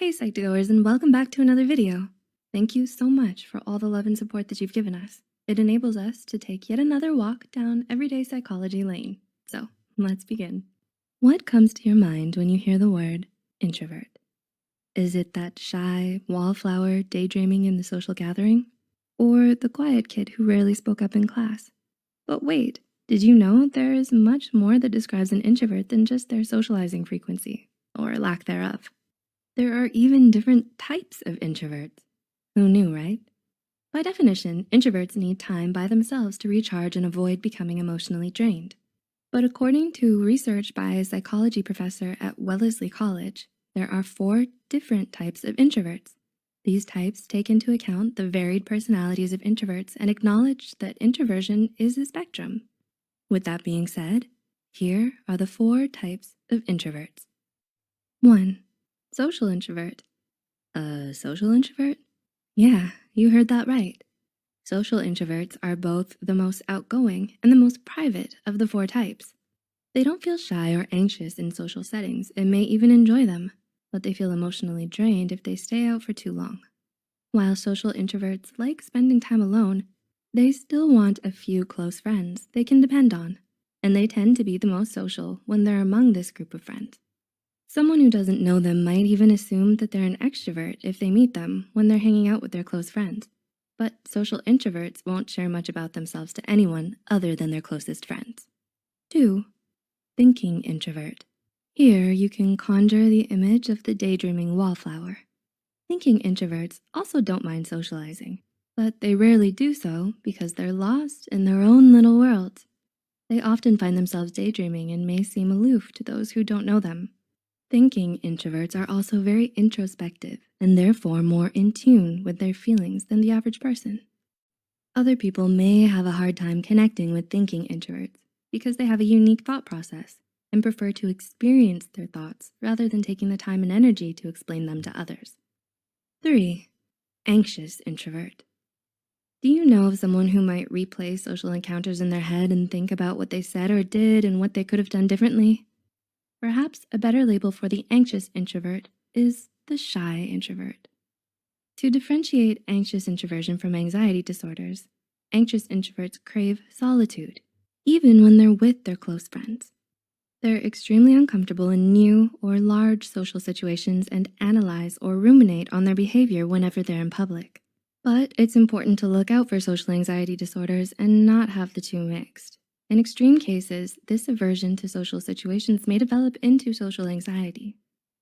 Hey Psych2Goers, and welcome back to another video. Thank you so much for all the love and support that you've given us. It enables us to take yet another walk down everyday psychology lane. So let's begin. What comes to your mind when you hear the word introvert? Is it that shy wallflower daydreaming in the social gathering? Or the quiet kid who rarely spoke up in class? But wait, did you know there is much more that describes an introvert than just their socializing frequency, or lack thereof? There are even different types of introverts. Who knew, right? By definition, introverts need time by themselves to recharge and avoid becoming emotionally drained. But according to research by a psychology professor at Wellesley College, there are 4 different types of introverts. These types take into account the varied personalities of introverts and acknowledge that introversion is a spectrum. With that being said, here are the 4 types of introverts. 1. Social introvert. A social introvert? Yeah, you heard that right. Social introverts are both the most outgoing and the most private of the 4 types. They don't feel shy or anxious in social settings and may even enjoy them, but they feel emotionally drained if they stay out for too long. While social introverts like spending time alone, they still want a few close friends they can depend on, and they tend to be the most social when they're among this group of friends. Someone who doesn't know them might even assume that they're an extrovert if they meet them when they're hanging out with their close friends. But social introverts won't share much about themselves to anyone other than their closest friends. 2. Thinking introvert. Here you can conjure the image of the daydreaming wallflower. Thinking introverts also don't mind socializing, but they rarely do so because they're lost in their own little worlds. They often find themselves daydreaming and may seem aloof to those who don't know them. Thinking introverts are also very introspective and therefore more in tune with their feelings than the average person. Other people may have a hard time connecting with thinking introverts because they have a unique thought process and prefer to experience their thoughts rather than taking the time and energy to explain them to others. 3. Anxious introvert. Do you know of someone who might replay social encounters in their head and think about what they said or did and what they could have done differently? Perhaps a better label for the anxious introvert is the shy introvert. To differentiate anxious introversion from anxiety disorders, anxious introverts crave solitude, even when they're with their close friends. They're extremely uncomfortable in new or large social situations and analyze or ruminate on their behavior whenever they're in public. But it's important to look out for social anxiety disorders and not have the two mixed. In extreme cases, this aversion to social situations may develop into social anxiety.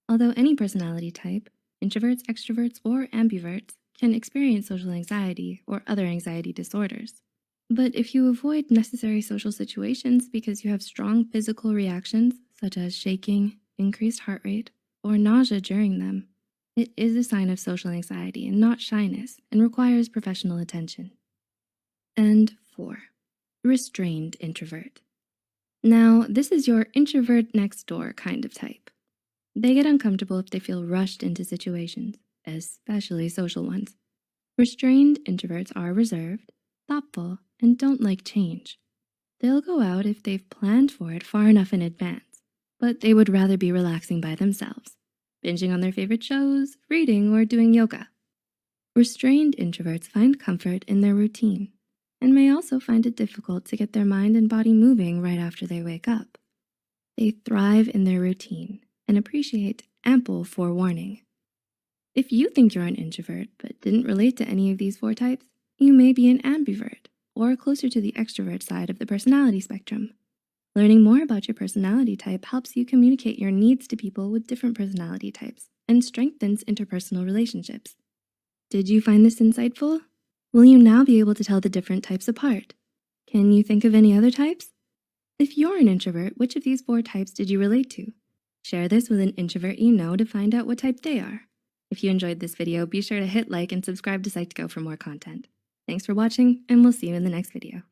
Although any personality type, introverts, extroverts, or ambiverts, can experience social anxiety or other anxiety disorders. But if you avoid necessary social situations because you have strong physical reactions, such as shaking, increased heart rate, or nausea during them, it is a sign of social anxiety and not shyness and requires professional attention. And 4. Restrained introvert. Now, this is your introvert next door kind of type. They get uncomfortable if they feel rushed into situations, especially social ones. Restrained introverts are reserved, thoughtful, and don't like change. They'll go out if they've planned for it far enough in advance, but they would rather be relaxing by themselves, binging on their favorite shows, reading, or doing yoga. Restrained introverts find comfort in their routine and may also find it difficult to get their mind and body moving right after they wake up. They thrive in their routine and appreciate ample forewarning. If you think you're an introvert but didn't relate to any of these 4 types, you may be an ambivert or closer to the extrovert side of the personality spectrum. Learning more about your personality type helps you communicate your needs to people with different personality types and strengthens interpersonal relationships. Did you find this insightful? Will you now be able to tell the different types apart? Can you think of any other types? If you're an introvert, which of these 4 types did you relate to? Share this with an introvert you know to find out what type they are. If you enjoyed this video, be sure to hit like and subscribe to Psych2Go for more content. Thanks for watching, and we'll see you in the next video.